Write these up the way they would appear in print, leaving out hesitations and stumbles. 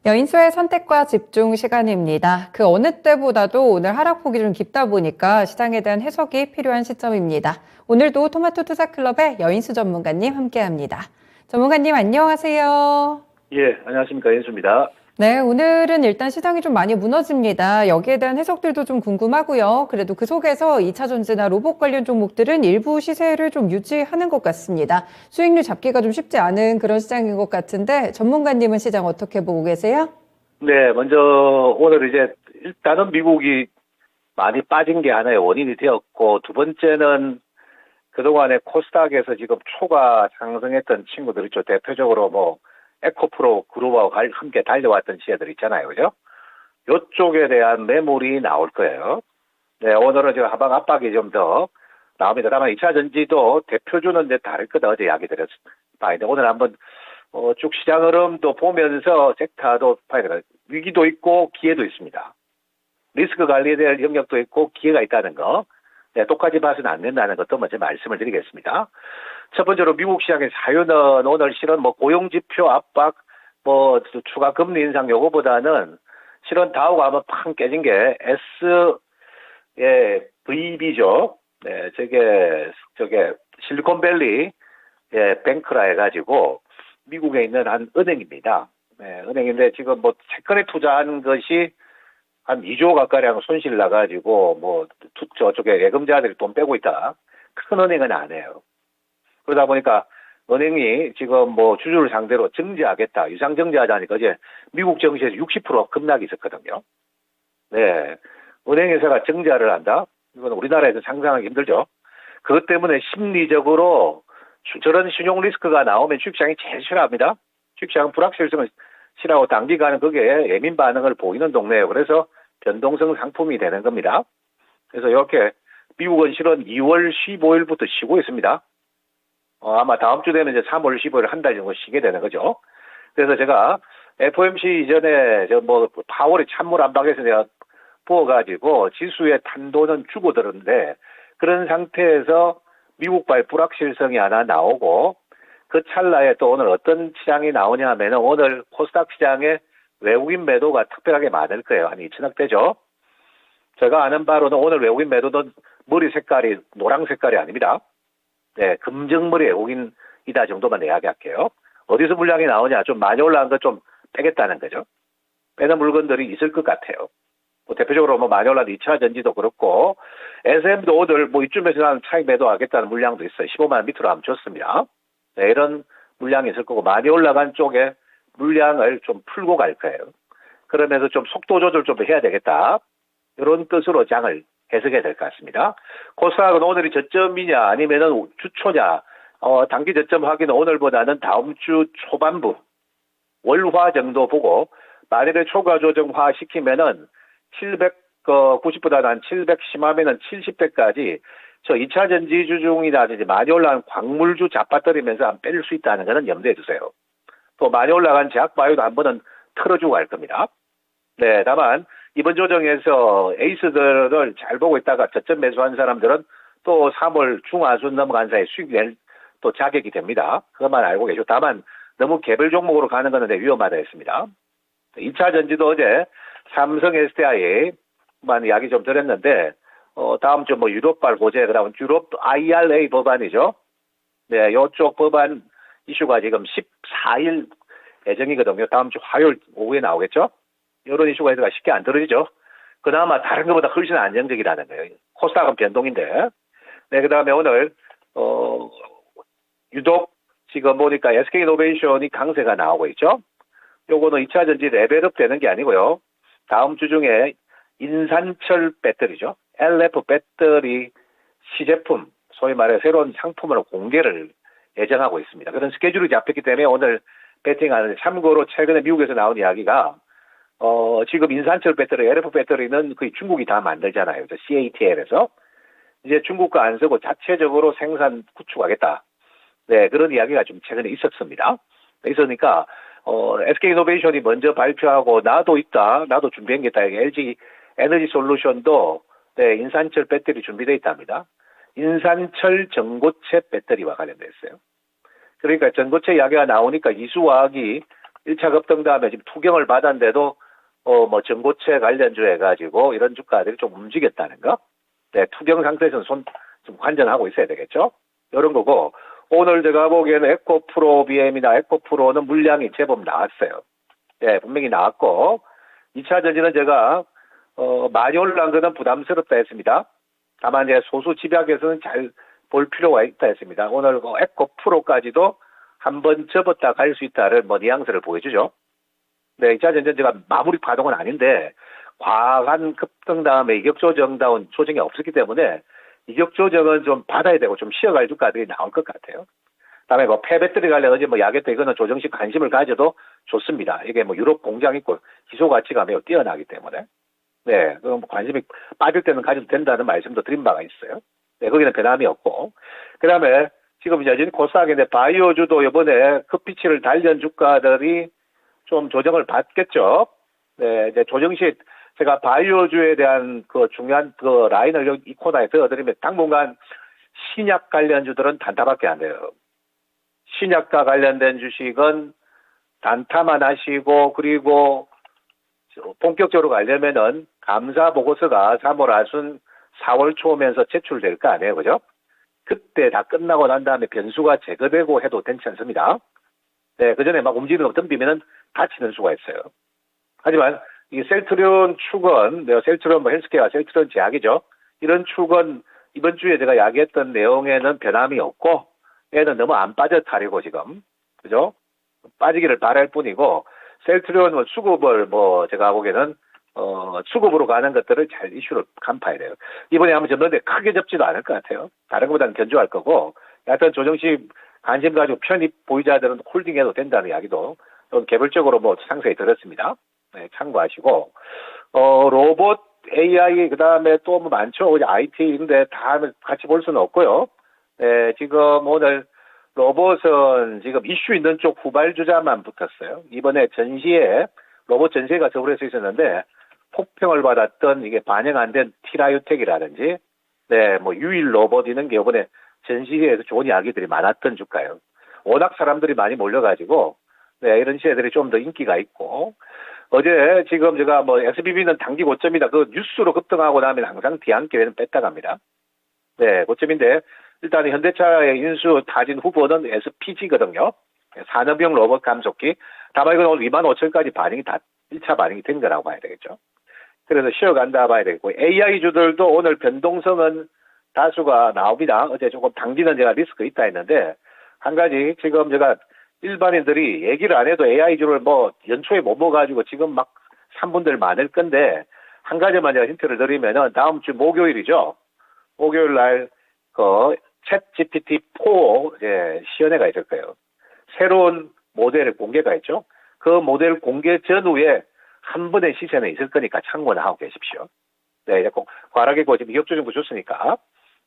여인수의 선택과 집중 시간입니다. 그 어느 때보다도 오늘 하락폭이 좀 깊다 보니까 시장에 대한 해석이 필요한 시점입니다. 오늘도 토마토 투자클럽의 여인수 전문가님 함께합니다. 전문가님 안녕하세요. 예, 안녕하십니까. 연수입니다. 네, 오늘은 일단 시장이 좀 많이 무너집니다. 여기에 대한 해석들도 좀 궁금하고요. 그래도 그 속에서 2차 전지나 로봇 관련 종목들은 일부 시세를 좀 유지하는 것 같습니다. 수익률 잡기가 좀 쉽지 않은 그런 시장인 것 같은데 전문가님은 시장 어떻게 보고 계세요? 네, 먼저 오늘 이제 일단은 미국이 많이 빠진 게 하나의 원인이 되었고, 두 번째는 그동안에 코스닥에서 지금 초가 상승했던 친구들 있죠. 대표적으로 뭐 에코프로 그룹하고 함께 달려왔던 시세들 있잖아요. 그죠? 요쪽에 대한 매물이 나올 거예요. 네, 오늘은 지금 하방 압박이 좀 더 나옵니다. 다만 2차 전지도 대표주는 이제 다를 거다. 어제 이야기 드렸 바인데 오늘 한번 쭉 시장 흐름도 보면서 섹터도 봐야 되나 위기도 있고 기회도 있습니다. 리스크 관리에 대한 영역도 있고 기회가 있다는 거. 네, 똑같이 봐서는 안 된다는 것도 먼저 말씀을 드리겠습니다. 첫 번째로 미국 시장의 사유는 오늘 실은 뭐 고용지표 압박, 뭐 추가 금리 인상 요거보다는 실은 다우가 한번 팡 깨진 게 S의 VB죠. 네, 저게 실리콘밸리 뱅크라 해가지고 미국에 있는 한 은행입니다. 네, 은행인데 지금 뭐 채권에 투자한 것이 한 2조 가까이랑 손실 나가지고 뭐 저쪽에 예금자들이 돈 빼고 있다. 큰 은행은 안 해요. 그러다 보니까 은행이 지금 뭐 주주를 상대로 정지하겠다. 유상 정지하자니까 이제 미국 증시에서 60% 급락이 있었거든요. 네. 은행회사가 정지를 한다? 이건 우리나라에서 상상하기 힘들죠. 그것 때문에 심리적으로 저런 신용 리스크가 나오면 주식시장이 제일 싫어합니다. 주식시장 불확실성을 싫어하고 단기간은 그게 예민 반응을 보이는 동네예요. 그래서 변동성 상품이 되는 겁니다. 그래서 이렇게 미국은 실은 2월 15일부터 쉬고 있습니다. 아마 다음 주 되면 이제 3월 15일 한 달 정도 쉬게 되는 거죠. 그래서 제가 FOMC 이전에 파월이 찬물 한 방에서 내가 부어가지고 지수의 탄도는 죽어들었는데 그런 상태에서 미국발 불확실성이 하나 나오고 그 찰나에 또 오늘 어떤 시장이 나오냐 하면 오늘 코스닥 시장에 외국인 매도가 특별하게 많을 거예요. 한 2천억 되죠. 제가 아는 바로는 오늘 외국인 매도는 머리 색깔이 노랑 색깔이 아닙니다. 네, 금정머리 외국인이다 정도만 이야기할게요. 어디서 물량이 나오냐, 좀 많이 올라간 거 좀 빼겠다는 거죠. 빼는 물건들이 있을 것 같아요. 뭐 대표적으로 뭐 많이 올라간 2차 전지도 그렇고, SM도 오늘 뭐 이쯤에서 한 차익 매도하겠다는 물량도 있어요. 15만 원 밑으로 하면 좋습니다. 네, 이런 물량이 있을 거고, 많이 올라간 쪽에 물량을 좀 풀고 갈 거예요. 그러면서 좀 속도 조절 좀 해야 되겠다. 이런 뜻으로 장을 해석해야 될 것 같습니다. 코스닥은 오늘이 저점이냐 아니면은 주초냐, 단기 저점 확인은 오늘보다는 다음 주 초반부, 월화 정도 보고, 만일에 초과 조정화 시키면은 790보다는 한 710하면은 70대까지 저 2차 전지주 중이라든지 많이 올라간 광물주 잡아떨이면서 한 뺄 수 있다는 것은 염두에 두세요. 또 많이 올라간 제약바이오도 한 번은 틀어주고 갈 겁니다. 네, 다만 이번 조정에서 에이스들을 잘 보고 있다가 저점 매수한 사람들은 또 3월 중하순 넘어간 사이에 수익 낼 또 자격이 됩니다. 그것만 알고 계시고, 다만 너무 개별 종목으로 가는 것은 위험하다 했습니다. 2차 전지도 어제 삼성 SDI만 이야기 좀 드렸는데, 다음 주 뭐 유럽발 호재, 그러면 유럽 IRA 법안이죠. 네, 요쪽 법안 이슈가 지금 14일 예정이거든요. 다음 주 화요일 오후에 나오겠죠. 이런 이슈가 있어서 쉽게 안 떨어지죠. 그나마 다른 것보다 훨씬 안정적이라는 거예요. 코스닥은 변동인데. 네, 그 다음에 오늘, 유독 지금 보니까 SK이노베이션이 강세가 나오고 있죠. 요거는 2차 전지 레벨업 되는 게 아니고요. 다음 주 중에 인산철 배터리죠. LF 배터리 시제품, 소위 말해 새로운 상품으로 공개를 예정하고 있습니다. 그런 스케줄이 잡혔기 때문에 오늘 배팅하는, 참고로 최근에 미국에서 나온 이야기가 지금 인산철 배터리, LF 배터리는 거의 중국이 다 만들잖아요. CATL에서. 이제 중국과 안 쓰고 자체적으로 생산 구축하겠다. 네, 그런 이야기가 좀 최근에 있었습니다. 있으니까 SK이노베이션이 먼저 발표하고 나도 있다, 나도 준비하겠다. LG 에너지 솔루션도 네, 인산철 배터리 준비되어 있답니다. 인산철 전고체 배터리와 관련돼 있어요. 그러니까 전고체 이야기가 나오니까 이수화학이 1차 급등 다음에 지금 투경을 받았는데도 뭐 전고체 관련주 해가지고 이런 주가들이 좀 움직였다는 거. 네, 투경 상태에서는 좀 관전하고 있어야 되겠죠. 이런 거고, 오늘 제가 보기에는 에코프로 BM이나 에코프로는 물량이 제법 나왔어요. 네, 분명히 나왔고, 2차 전지는 제가 많이 올라간 것은 부담스럽다 했습니다. 다만 이제 소수 집약에서는 잘 볼 필요가 있다 했습니다. 오늘 에코프로까지도 한번 접었다 갈 수 있다는 뭐 뉘앙스를 보여주죠. 네, 2차 전지가 마무리 파동은 아닌데 과한 급등 다음에 이격 조정다운 조정이 없었기 때문에 이격 조정은 좀 받아야 되고 좀 쉬어갈 주가들이 나올 것 같아요. 그다음에 뭐 폐배터리 관련 어제 뭐 야겠다 이거는 조정식 관심을 가져도 좋습니다. 이게 뭐 유럽 공장 있고 기소 가치가 매우 뛰어나기 때문에 네, 그럼 관심이 빠질 때는 가져도 된다는 말씀도 드린 바가 있어요. 네, 거기는 변함이 없고 그다음에 지금 여전히 코스닥인데 바이오주도 이번에 급비치를 달린 주가들이 좀 조정을 받겠죠. 네, 이제 조정 시 제가 바이오주에 대한 그 중요한 그 라인을 이 코너에 들어드리면 당분간 신약 관련주들은 단타밖에 안 돼요. 신약과 관련된 주식은 단타만 하시고 그리고 본격적으로 가려면은 감사 보고서가 3월 하순 4월 초면서 제출될 거 아니에요, 그죠? 그때 다 끝나고 난 다음에 변수가 제거되고 해도 괜찮지 않습니다. 네, 그 전에 막 움직이는 거 덤비면은 다치는 수가 있어요. 하지만 이 셀트리온 축은, 셀트리온 뭐 헬스케어, 셀트리온 제약이죠. 이런 축은 이번 주에 제가 이야기했던 내용에는 변함이 없고, 얘는 너무 안 빠져타리고 지금, 그죠? 빠지기를 바랄 뿐이고, 셀트리온 수급을 뭐 제가 보기에는 수급으로 가는 것들을 잘 이슈로 간파해야 돼요. 이번에 한번 접는데 크게 접지도 않을 것 같아요. 다른 것보다는 견조할 거고, 하여튼 조정식 관심 가지고 편입 보유자들은 홀딩해도 된다는 이야기도 좀 개별적으로 뭐 상세히 들었습니다. 네, 참고하시고, 로봇, AI, 그 다음에 또 뭐 많죠. IT인데 다 같이 볼 수는 없고요. 네, 지금 오늘 로봇은 지금 이슈 있는 쪽 후발주자만 붙었어요. 이번에 전시에, 로봇 전시회가 서울에서 있었는데, 폭평을 받았던 이게 반영 안 된 티라유텍이라든지, 네, 뭐 유일 로봇 이런 게 이번에 전시회에서 좋은 이야기들이 많았던 주가예요. 워낙 사람들이 많이 몰려가지고, 네, 이런 시세들이 좀 더 인기가 있고, 어제 지금 제가 뭐 SBB는 단기 고점이다. 그 뉴스로 급등하고 나면 항상 뒤안길에는 뺐다 갑니다. 네, 고점인데, 일단 현대차의 인수 타진 후보는 SPG거든요. 산업용 로봇 감속기. 다만 이건 오늘 25,000까지 반응이 다 1차 반응이 된 거라고 봐야 되겠죠. 그래서 쉬어간다 봐야 되겠고, AI주들도 오늘 변동성은 다수가 나옵니다. 어제 조금 당기는 제가 리스크 있다 했는데, 한 가지 지금 제가 일반인들이 얘기를 안 해도 AI주를 뭐 연초에 못 먹어가지고 지금 막 3분들 많을 건데, 한 가지만 제가 힌트를 드리면은 다음 주 목요일이죠. 목요일 날, 챗 GPT-4 시연회가 있을 거예요. 새로운 모델 공개가 있죠. 그 모델 공개 전후에 한 번의 시세는 있을 거니까 참고는 하고 계십시오. 네, 이제 과락이고 지금 이격조정도 좋으니까.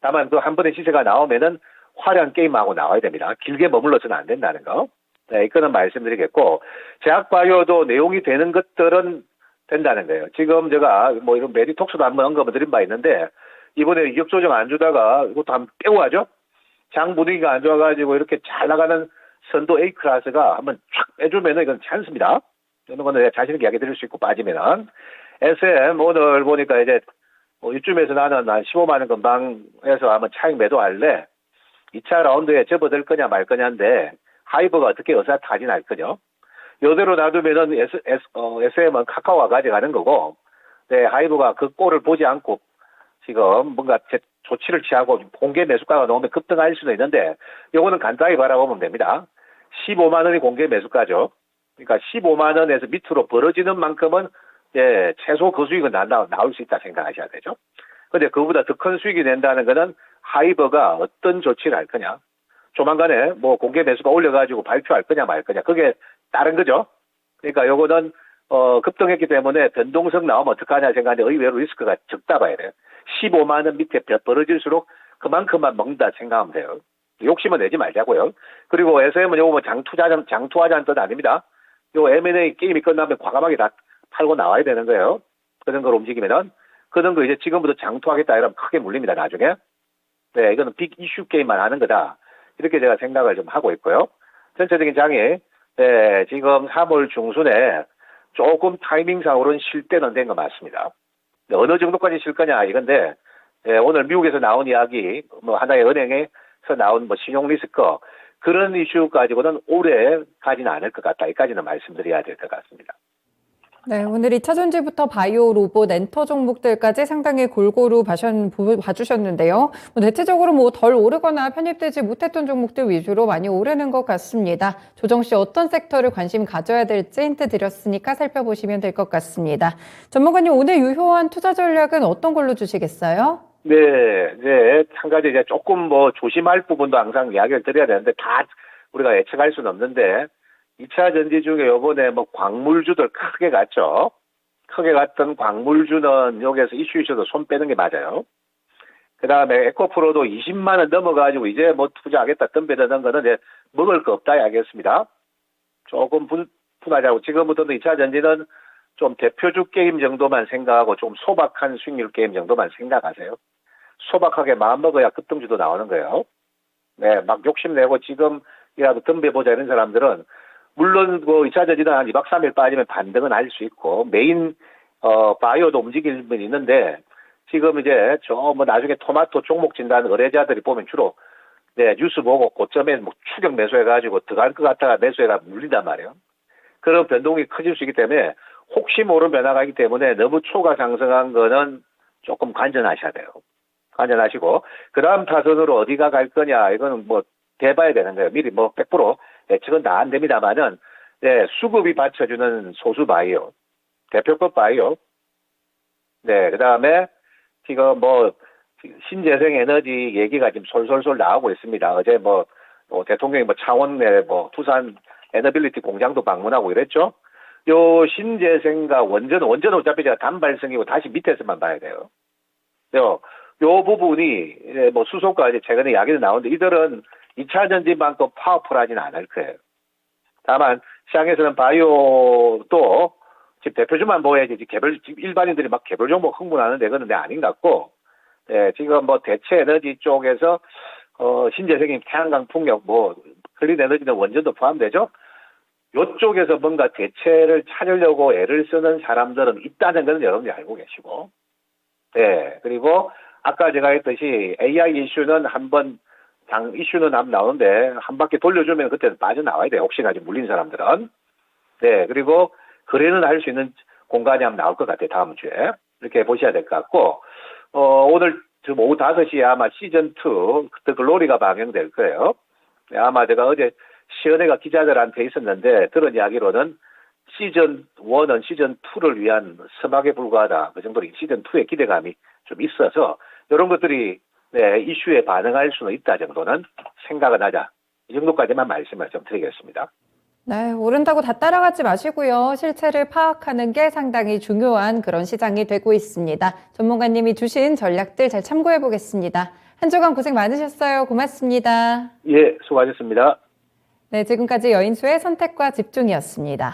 다만 그 한 번의 시세가 나오면은 화려한 게임하고 나와야 됩니다. 길게 머물러서는 안 된다는 거. 네, 이거는 말씀드리겠고, 제약바이오도 내용이 되는 것들은 된다는 거예요. 지금 제가 뭐 이런 메디톡스도 한번 언급을 드린 바 있는데, 이번에 이격조정 안 주다가 이것도 한번 빼고 가죠? 장 분위기가 안 좋아가지고 이렇게 잘 나가는 선도 A 클래스가 한번 촥 빼주면은 이건 찬스입니다. 이런 거는 내가 자신 있게 이야기 드릴 수 있고 빠지면은. SM 오늘 보니까 이제 이쯤에서 나는 한 15만원 금방 해서 한번 차익 매도할래. 2차 라운드에 접어들 거냐 말 거냐인데 하이버가 어떻게 의사타진할 거죠. 이대로 놔두면은 SM은 카카오가 가져가는 거고, 네, 하이버가 그 꼴을 보지 않고 지금 뭔가 조치를 취하고 공개 매수가가 나오면 급등할 수도 있는데, 요거는 간단히 바라보면 됩니다. 15만 원이 공개 매수가죠. 그러니까 15만 원에서 밑으로 벌어지는 만큼은 최소 그 수익은 나올 수 있다 생각하셔야 되죠. 근데 그보다 더 큰 수익이 낸다는 거는 하이버가 어떤 조치를 할 거냐. 조만간에 뭐 공개 매수가 올려가지고 발표할 거냐 말 거냐. 그게 다른 거죠. 그러니까 요거는 급등했기 때문에 변동성 나오면 어떡하냐 생각하는데 의외로 리스크가 적다 봐야 돼요. 15만 원 밑에 벌어질수록 그만큼만 먹는다 생각하면 돼요. 욕심은 내지 말자고요. 그리고 SM은 요거 뭐 장투하자는 뜻 아닙니다. 요 M&A 게임이 끝나면 과감하게 다 팔고 나와야 되는 거예요. 그런 걸 움직이면은. 그런 거 이제 지금부터 장투하겠다 이러면 크게 물립니다, 나중에. 네, 이거는 빅 이슈 게임만 하는 거다. 이렇게 제가 생각을 좀 하고 있고요. 전체적인 장이 네, 지금 3월 중순에 조금 타이밍상으로는 쉴 때는 된 거 맞습니다. 네, 어느 정도까지 쉴 거냐 이건데 네, 오늘 미국에서 나온 이야기, 뭐 하나의 은행에서 나온 뭐 신용 리스크 그런 이슈 가지고는 오래 가지는 않을 것 같다. 여기까지는 말씀드려야 될 것 같습니다. 네, 오늘 2차 전지부터 바이오, 로봇, 엔터 종목들까지 상당히 골고루 봐주셨는데요. 뭐 대체적으로 뭐 덜 오르거나 편입되지 못했던 종목들 위주로 많이 오르는 것 같습니다. 조정 씨 어떤 섹터를 관심 가져야 될지 힌트 드렸으니까 살펴보시면 될 것 같습니다. 전문가님 오늘 유효한 투자 전략은 어떤 걸로 주시겠어요? 네, 이제 한 가지 이제 조금 뭐 조심할 부분도 항상 이야기를 드려야 되는데 다 우리가 예측할 수는 없는데 2차 전지 중에 요번에 뭐 광물주들 크게 갔죠. 크게 갔던 광물주는 여기에서 이슈에서도 손 빼는 게 맞아요. 그 다음에 에코프로도 20만 원 넘어가지고 이제 뭐 투자하겠다 덤벼드는 거는 이제 먹을 거 없다 이야기했습니다. 조금 분하자고 지금부터는 2차 전지는 좀 대표주 게임 정도만 생각하고 좀 소박한 수익률 게임 정도만 생각하세요. 소박하게 마음먹어야 급등주도 나오는 거예요. 네, 막 욕심내고 지금이라도 덤벼보자 이런 사람들은 물론 그 2차 전지는 한 2박 3일 빠지면 반등은 할 수 있고 메인 바이오도 움직일 수 있는데 지금 이제 저 뭐 나중에 토마토 종목 진단 의뢰자들이 보면 주로 네, 뉴스 보고 고점에 뭐 추격 매수해가지고 들어갈 것 같다가 매수해가 물린단 말이에요. 그런 변동이 커질 수 있기 때문에 혹시 모르는 변화가 있기 때문에 너무 초가 상승한 거는 조금 관전하셔야 돼요. 관전하시고 그 다음 타선으로 어디가 갈 거냐 이거는 뭐 대봐야 되는 거예요. 미리 뭐 100% 예측은 다 안 됩니다만은 네, 수급이 받쳐주는 소수 바이오, 대표급 바이오. 네, 그 다음에 지금 뭐 신재생 에너지 얘기가 지금 솔솔솔 나오고 있습니다. 어제 뭐 대통령이 뭐 창원 내 뭐 두산 에너빌리티 공장도 방문하고 이랬죠. 요 신재생과 원전은 어차피 제가 단발성이고 다시 밑에서만 봐야 돼요. 요 부분이 뭐 수소가 이제 최근에 이야기도 나오는데 이들은 2차 전지만큼 파워풀하지는 않을 거예요. 다만 시장에서는 바이오도 지금 대표주만 보여야지 지금 일반인들이 막 개별 종목 흥분하는데 그건 아닌 것 같고 네, 지금 뭐 대체 에너지 쪽에서 신재생인 태양광 풍력 뭐 클린 에너지는 원전도 포함되죠. 요쪽에서 뭔가 대체를 찾으려고 애를 쓰는 사람들은 있다는 것은 여러분들이 알고 계시고 네, 그리고 아까 제가 했듯이 AI 이슈는 한번 이슈는 나오는데 한 바퀴 돌려주면 그때는 빠져나와야 돼요. 혹시나 좀 물린 사람들은. 네, 그리고 거래는 할 수 있는 공간이 한번 나올 것 같아요. 다음 주에. 이렇게 보셔야 될 것 같고, 오늘 지금 오후 5시에 아마 시즌2, 더 글로리가 방영될 거예요. 네, 아마 제가 어제 시연회가 기자들한테 있었는데 들은 이야기로는 시즌1은 시즌2를 위한 서막에 불과하다. 그 정도로 시즌2의 기대감이 좀 있어서 이런 것들이 네, 이슈에 반응할 수는 있다 정도는 생각은 하자. 이 정도까지만 말씀을 좀 드리겠습니다. 네, 오른다고 다 따라가지 마시고요. 실체를 파악하는 게 상당히 중요한 그런 시장이 되고 있습니다. 전문가님이 주신 전략들 잘 참고해 보겠습니다. 한 주간 고생 많으셨어요. 고맙습니다. 예, 수고하셨습니다. 네, 지금까지 여인수의 선택과 집중이었습니다.